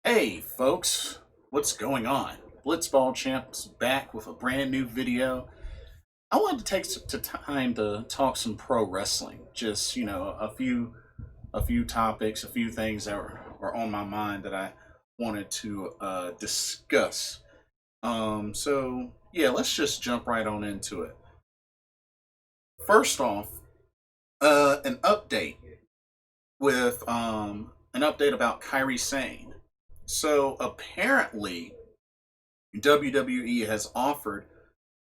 Hey folks, what's going on? Blitzball Champ's back with a brand new video. I wanted to take some time to talk some pro wrestling. Just a few topics, a few things that were on my mind that I wanted to discuss. So yeah, let's just jump right on into it. First off, an update with an update about Kairi Sane. So apparently WWE has offered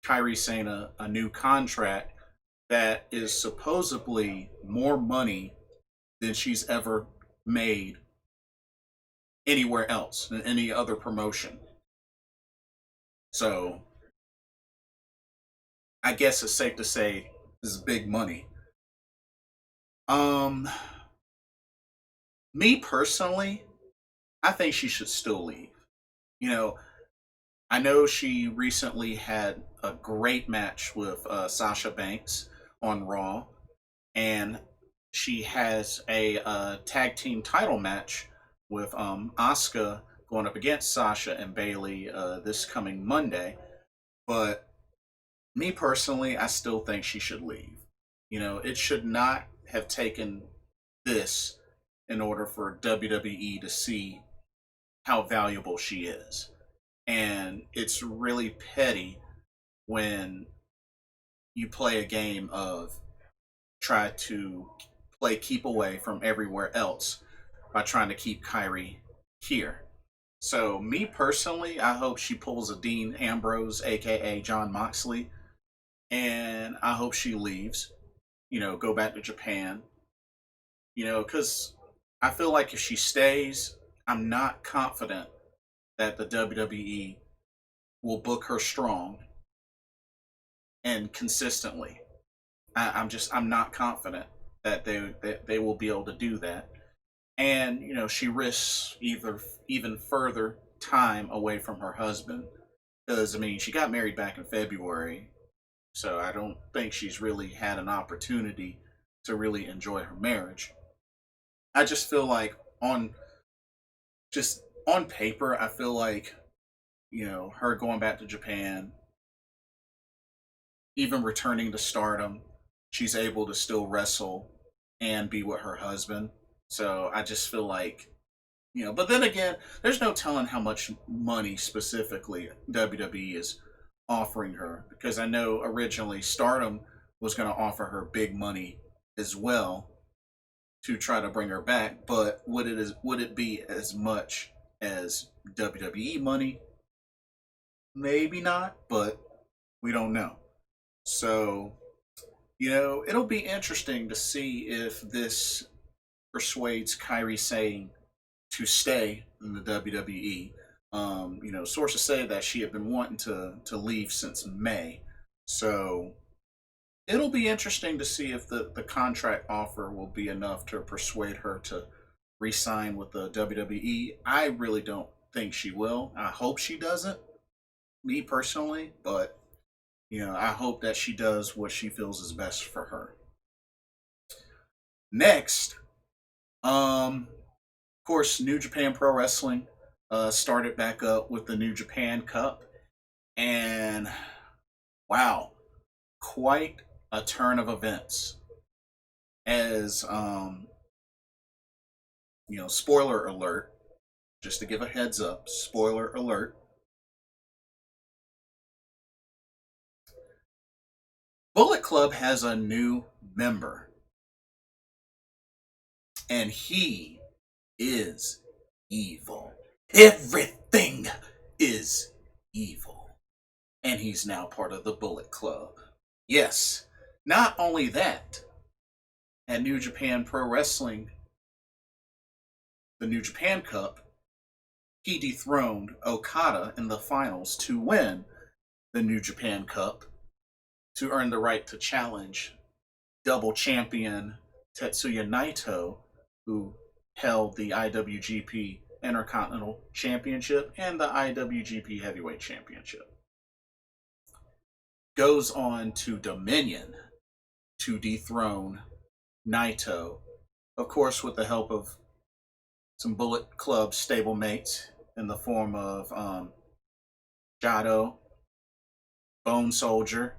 Kairi Sane a new contract that is supposedly more money than she's ever made anywhere else in any other promotion. So I guess it's safe to say this is big money. Um, Me personally, I think she should still leave. You know, I know she recently had a great match with Sasha Banks on Raw, and she has a tag team title match with Asuka going up against Sasha and Bailey this coming Monday. But me personally, I still think she should leave. It should not have taken this in order for WWE to see how valuable she is. And it's really petty when you play a game of try to play keep away from everywhere else by trying to keep Kairi here. So, me personally, I hope she pulls a Dean Ambrose, aka John Moxley, and I hope she leaves, go back to Japan, because I feel like if she stays, I'm not confident that the WWE will book her strong and consistently. I'm not confident that they will be able to do that. And she risks even further time away from her husband because she got married back in February, so I don't think she's really had an opportunity to really enjoy her marriage. I just feel like just on paper, I feel like her going back to Japan, even returning to Stardom, she's able to still wrestle and be with her husband. So I just feel like, but then again, there's no telling how much money specifically WWE is offering her, because I know originally Stardom was going to offer her big money as well to try to bring her back, but would it be as much as WWE money? Maybe not, but we don't know. So, it'll be interesting to see if this persuades Kairi Sane to stay in the WWE. Sources say that she had been wanting to leave since May. So it'll be interesting to see if the contract offer will be enough to persuade her to re-sign with the WWE. I really don't think she will. I hope she doesn't, me personally, but I hope that she does what she feels is best for her. Next, of course, New Japan Pro Wrestling started back up with the New Japan Cup, and wow, quite a turn of events. As spoiler alert, just to give a heads up, spoiler alert. Bullet Club has a new member, and he is evil. Everything is evil. And he's now part of the Bullet Club. Yes, not only that, at New Japan Pro Wrestling, the New Japan Cup, he dethroned Okada in the finals to win the New Japan Cup to earn the right to challenge double champion Tetsuya Naito, who held the IWGP Intercontinental Championship and the IWGP Heavyweight Championship. Goes on to Dominion to dethrone Naito, of course, with the help of some Bullet Club stablemates in the form of Jado, Bone Soldier,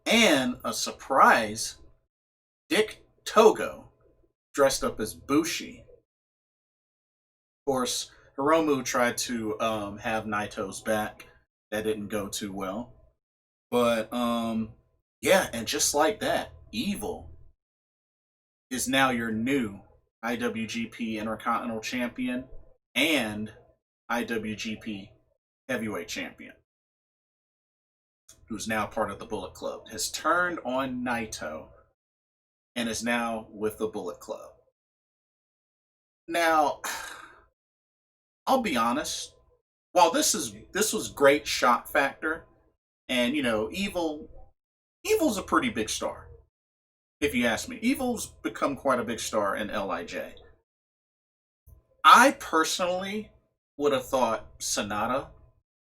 and a surprise Dick Togo dressed up as Bushi. Of course, Hiromu tried to have Naito's back. That didn't go too well. But yeah, and just like that, Evil is now your new IWGP Intercontinental Champion and IWGP Heavyweight Champion, who's now part of the Bullet Club, has turned on Naito and is now with the Bullet Club. Now, I'll be honest. While this was great shock factor, and Evil's a pretty big star. If you ask me, Evil's become quite a big star in Lij. I personally would have thought Sonata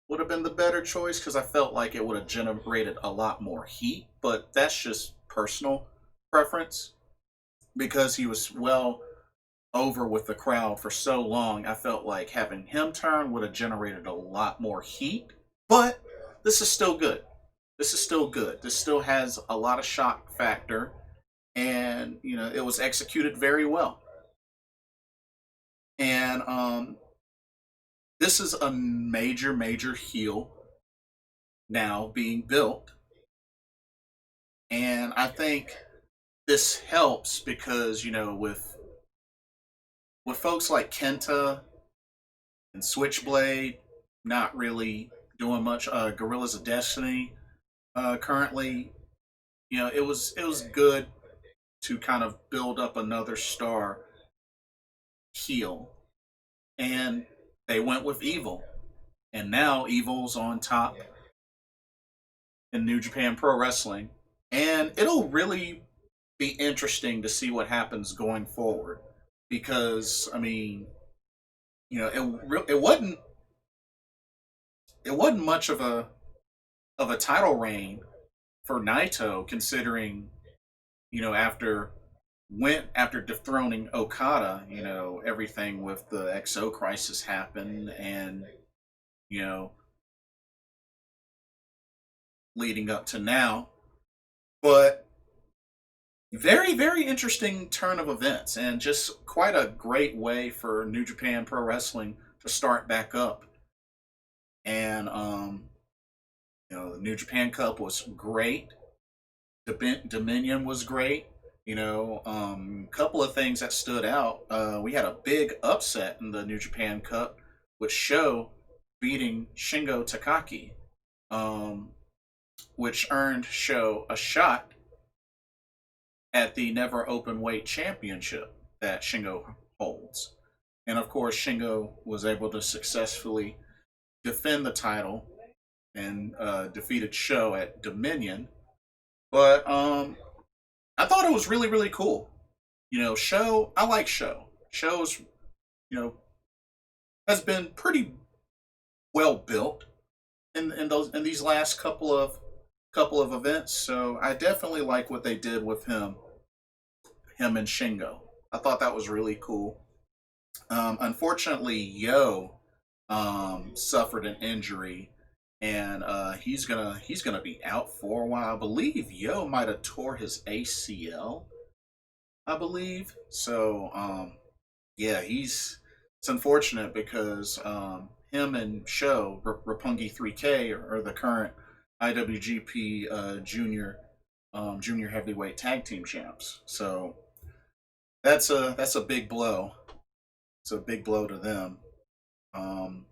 would have been the better choice because I felt like it would have generated a lot more heat, but that's just personal preference because he was well over with the crowd for so long. I felt like having him turn would have generated a lot more heat, but this is still good. This is still good. This still has a lot of shock factor, and it was executed very well. And this is a major, major heel now being built, and I think this helps because with folks like Kenta and Switchblade not really doing much, Gorillas of Destiny currently, it was good to kind of build up another star heel, and they went with Evil, and now Evil's on top in New Japan Pro Wrestling, and it'll really be interesting to see what happens going forward because I mean, it wasn't much of a title reign for Naito considering after after dethroning Okada, everything with the XO crisis happened and you know leading up to now, but very, very interesting turn of events and just quite a great way for New Japan Pro Wrestling to start back up. And the New Japan Cup was great. Dominion was great. A couple of things that stood out. We had a big upset in the New Japan Cup with Sho beating Shingo Takagi, um, which earned Sho a shot at the Never Open Weight Championship that Shingo holds. And of course, Shingo was able to successfully defend the title and defeated Sho at Dominion. But I thought it was really, really cool. Sho, I like Sho. Sho's, you know, has been pretty well built in these last couple of events. So I definitely like what they did with him and Shingo. I thought that was really cool. Unfortunately, Yo suffered an injury, and he's gonna be out for a while. I believe Yo might have tore his ACL. I believe so. Yeah, it's unfortunate because him and Sho Roppongi 3K are the current IWGP junior heavyweight tag team champs. So that's a big blow. It's a big blow to them. Um,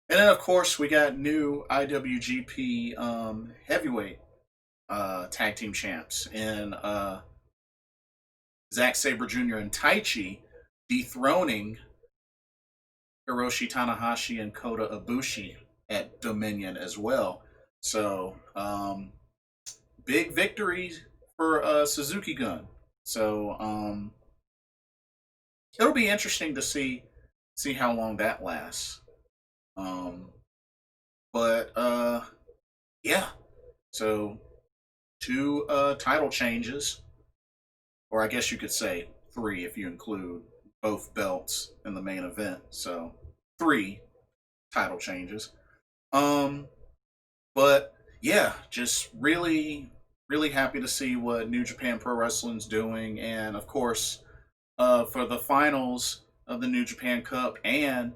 and then of course we got new IWGP heavyweight tag team champs in Zack Sabre Jr. and Taichi dethroning Hiroshi Tanahashi and Kota Ibushi at Dominion as well. So big victory for Suzuki Gun. So it'll be interesting to see how long that lasts. Um, but yeah, so two title changes, or I guess you could say three if you include both belts in the main event. So three title changes. Um, but yeah, just really, really happy to see what New Japan Pro Wrestling's doing, and of course, for the finals of the New Japan Cup and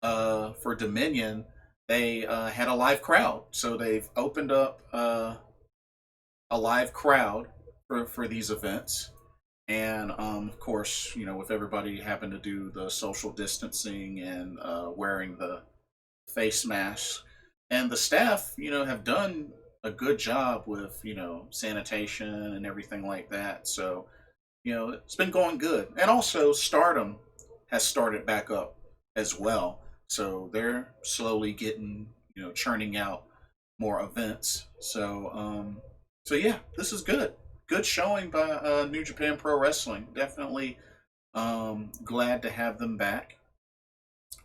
for Dominion, they had a live crowd. So they've opened up a live crowd for these events. And of course, with everybody having to do the social distancing and wearing the face masks, and the staff, have done a good job with, sanitation and everything like that. So, it's been going good. And also, Stardom has started back up as well. So they're slowly getting, churning out more events. So yeah, this is good. Good showing by New Japan Pro Wrestling. Definitely glad to have them back.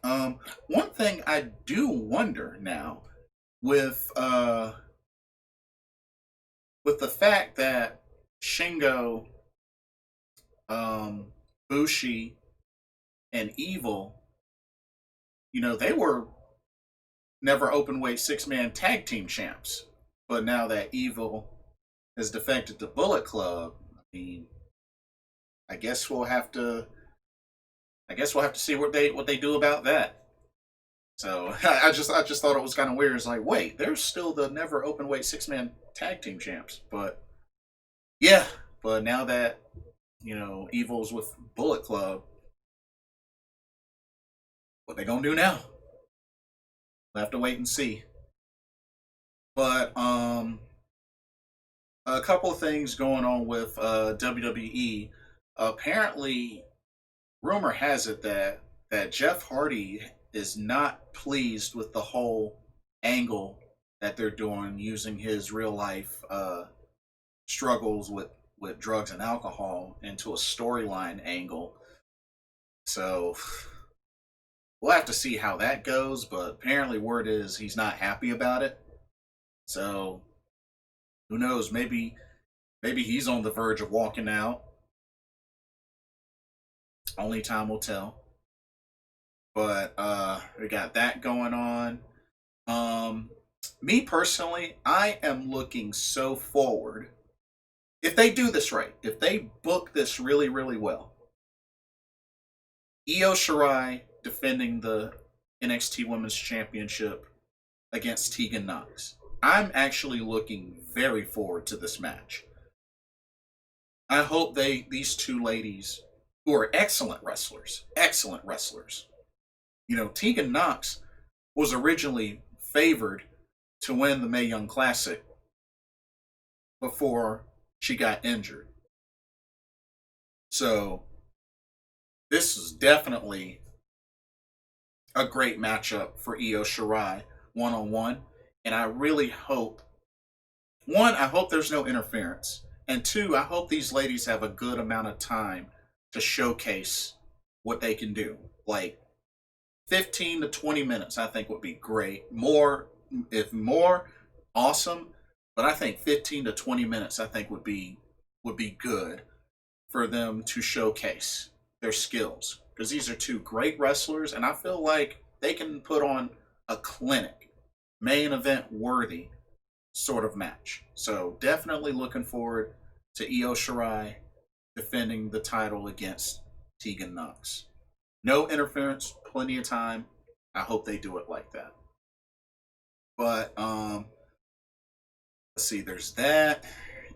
One thing I do wonder now with the fact that Shingo, Bushi, and Evil, they were never open weight 6-man tag team champs, but now that Evil has defected to Bullet Club, I mean, I guess we'll have to. I guess we'll have to see what they do about that. So I just thought it was kind of weird. It's like, wait, they're still the never open weight 6-man tag team champs, but yeah. But now that Evil's with Bullet Club, what they gonna do now? We'll have to wait and see. But a couple of things going on with WWE. Apparently, rumor has it that Jeff Hardy is not pleased with the whole angle that they're doing, using his real life struggles with drugs and alcohol into a storyline angle. So we'll have to see how that goes, but apparently word is he's not happy about it. So who knows? Maybe he's on the verge of walking out. Only time will tell. But we got that going on. Um, Me personally, I am looking so forward. If they do this right, if they book this really, really well, Io Shirai defending the NXT Women's Championship against Tegan Knox. I'm actually looking very forward to this match. I hope these two ladies, who are excellent wrestlers. Tegan Knox was originally favored to win the Mae Young Classic before she got injured. So this is definitely a great matchup for Io Shirai one-on-one. And I really hope, one, I hope there's no interference. And two, I hope these ladies have a good amount of time to showcase what they can do. Like 15 to 20 minutes, I think would be great. More, if more, awesome. But I think 15 to 20 minutes, I think would be good for them to showcase their skills, because these are two great wrestlers, and I feel like they can put on a clinic, main event worthy sort of match. So definitely looking forward to Io Shirai defending the title against Tegan Knox. No interference, plenty of time. I hope they do it like that. But let's see, there's that.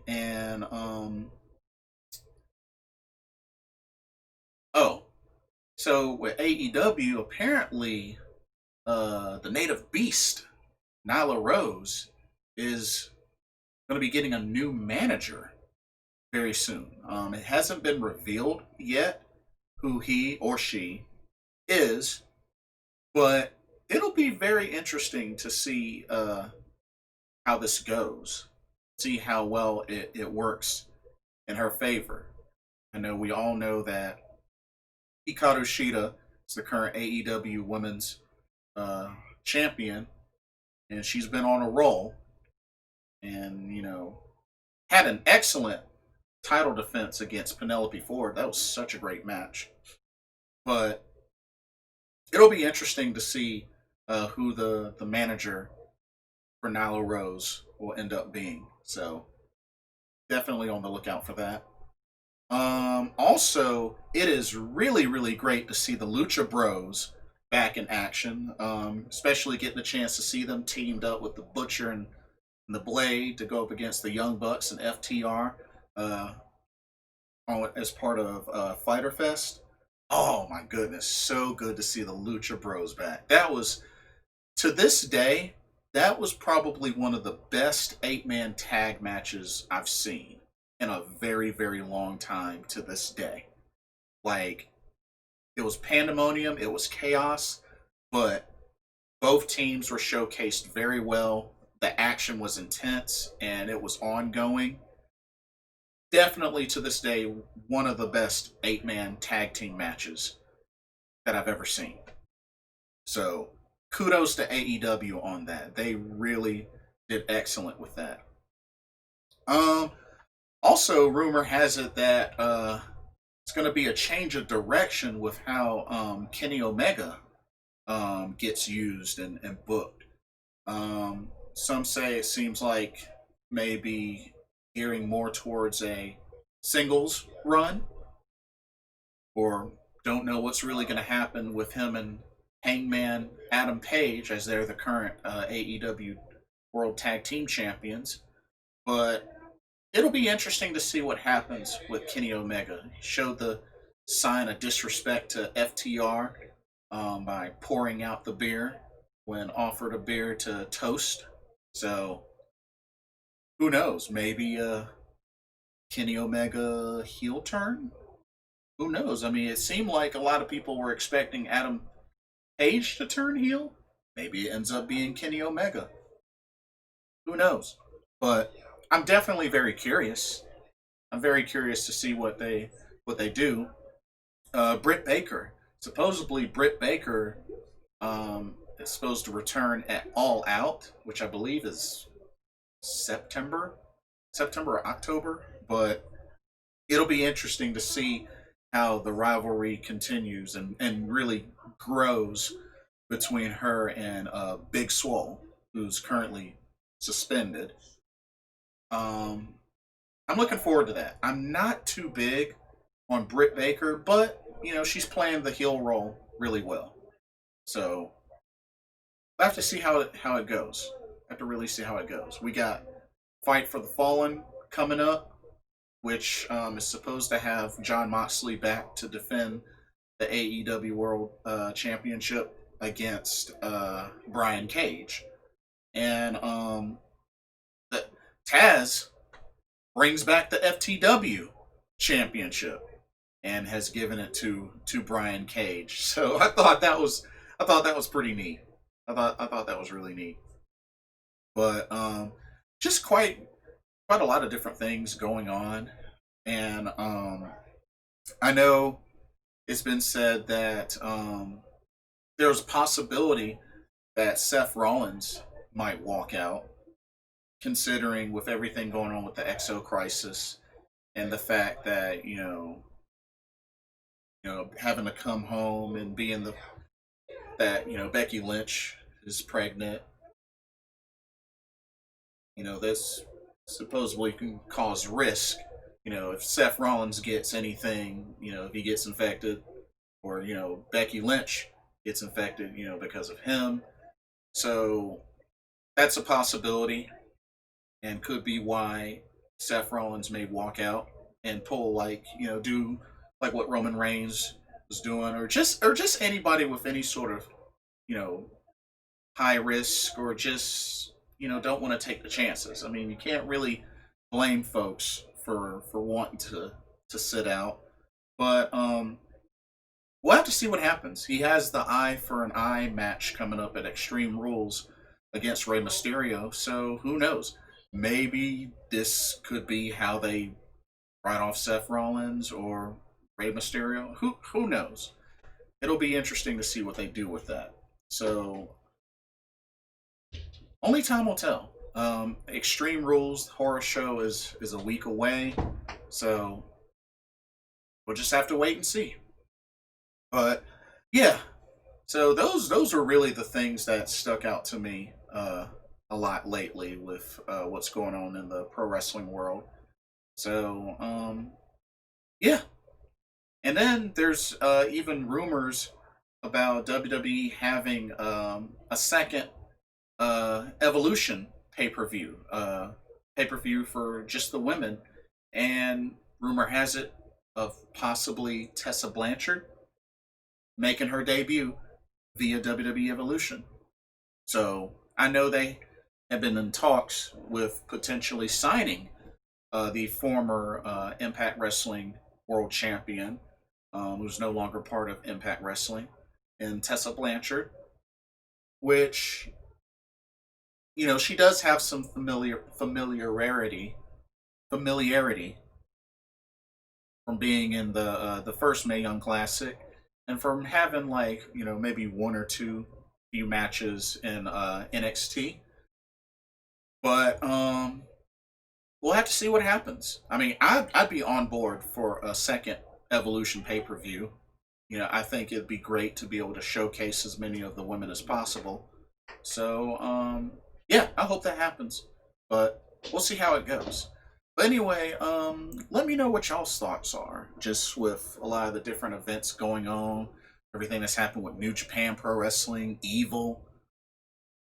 And oh, so with AEW, apparently the native beast, Nyla Rose, is going to be getting a new manager very soon. It hasn't been revealed yet who he or she is, but it'll be very interesting to see how this goes, see how well it works in her favor. I know we all know that Hikaru Shida is the current AEW Women's champion, and she's been on a roll, and had an excellent title defense against Penelope Ford. That was such a great match. But it'll be interesting to see who the manager for Nyla Rose will end up being. So definitely on the lookout for that. Also, it is really, really great to see the Lucha Bros back in action, especially getting a chance to see them teamed up with the Butcher and the Blade to go up against the Young Bucks and FTR uh, as part of Fighter Fest. Oh my goodness, so good to see the Lucha Bros back. That was, to this day, that was probably one of the best 8-man tag matches I've seen in a very, very long time to this day. Like, it was pandemonium, it was chaos, but both teams were showcased very well. The action was intense and it was ongoing. Definitely to this day, one of the best 8-man tag team matches that I've ever seen. So kudos to AEW on that. They really did excellent with that. Um, Also, rumor has it that it's going to be a change of direction with how Kenny Omega gets used and booked. Some say it seems like maybe gearing more towards a singles run, or don't know what's really going to happen with him and Hangman Adam Page as they're the current AEW World Tag Team Champions. But it'll be interesting to see what happens with Kenny Omega. He showed the sign of disrespect to FTR by pouring out the beer when offered a beer to toast. So who knows? Maybe Kenny Omega heel turn? Who knows? I mean, it seemed like a lot of people were expecting Adam Page to turn heel. Maybe it ends up being Kenny Omega. Who knows? But I'm definitely very curious. I'm very curious to see what they do. Britt Baker. Supposedly, Britt Baker is supposed to return at All Out, which I believe is September, September or October. But it'll be interesting to see how the rivalry continues and really grows between her and Big Swole, who's currently suspended. Um, I'm looking forward to that. I'm not too big on Britt Baker, but she's playing the heel role really well. So I have to see how it goes. I have to really see how it goes. We got Fight for the Fallen coming up, which is supposed to have John Moxley back to defend the AEW World Championship against Brian Cage, and the Taz brings back the FTW Championship and has given it to Brian Cage. So I thought that was pretty neat. I thought that was really neat. But just quite a lot of different things going on, and I know it's been said that there's a possibility that Seth Rollins might walk out, considering with everything going on with the EXO crisis and the fact that having to come home and being the that Becky Lynch is pregnant. This supposedly can cause risk. If Seth Rollins gets anything, if he gets infected, or Becky Lynch gets infected, because of him. So that's a possibility, and could be why Seth Rollins may walk out and pull do like what Roman Reigns was doing, or just anybody with any sort of you know high risk, or just don't want to take the chances. I mean, you can't really blame folks for wanting to sit out, but we'll have to see what happens. He has the eye for an eye match coming up at Extreme Rules against Rey Mysterio, so who knows? Maybe this could be how they write off Seth Rollins or Rey Mysterio. Who knows? It'll be interesting to see what they do with that. So only time will tell. Extreme Rules horror show is a week away. So we'll just have to wait and see. But yeah, so those are really the things that stuck out to me a lot lately with what's going on in the pro wrestling world. So yeah, and then there's even rumors about WWE having a second Evolution pay per view for just the women, and rumor has it of possibly Tessa Blanchard making her debut via WWE Evolution. So I know they have been in talks with potentially signing the former Impact Wrestling World Champion, who's no longer part of Impact Wrestling, and Tessa Blanchard, which she does have some familiarity from being in the first Mae Young Classic, and from having like maybe one or two few matches in NXT. But we'll have to see what happens. I mean, I'd be on board for a second Evolution pay per view. I think it'd be great to be able to showcase as many of the women as possible. So, yeah, I hope that happens. But we'll see how it goes. But anyway, let me know what y'all's thoughts are, just with a lot of the different events going on, everything that's happened with New Japan Pro Wrestling, Evil,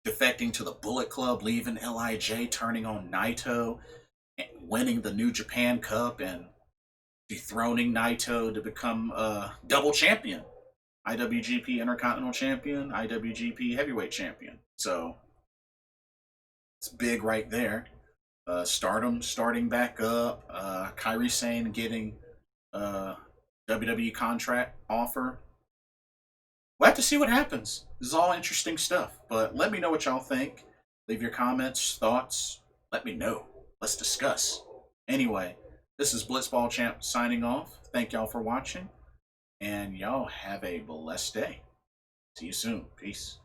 defecting to the Bullet Club, leaving LIJ, turning on Naito, winning the New Japan Cup, and dethroning Naito to become a double champion. IWGP Intercontinental Champion, IWGP Heavyweight Champion. So it's big right there. Stardom starting back up. Kairi Sane getting a WWE contract offer. We'll have to see what happens. This is all interesting stuff. But let me know what y'all think. Leave your comments, thoughts. Let me know. Let's discuss. Anyway, this is Blitzball Champ signing off. Thank y'all for watching. And y'all have a blessed day. See you soon. Peace.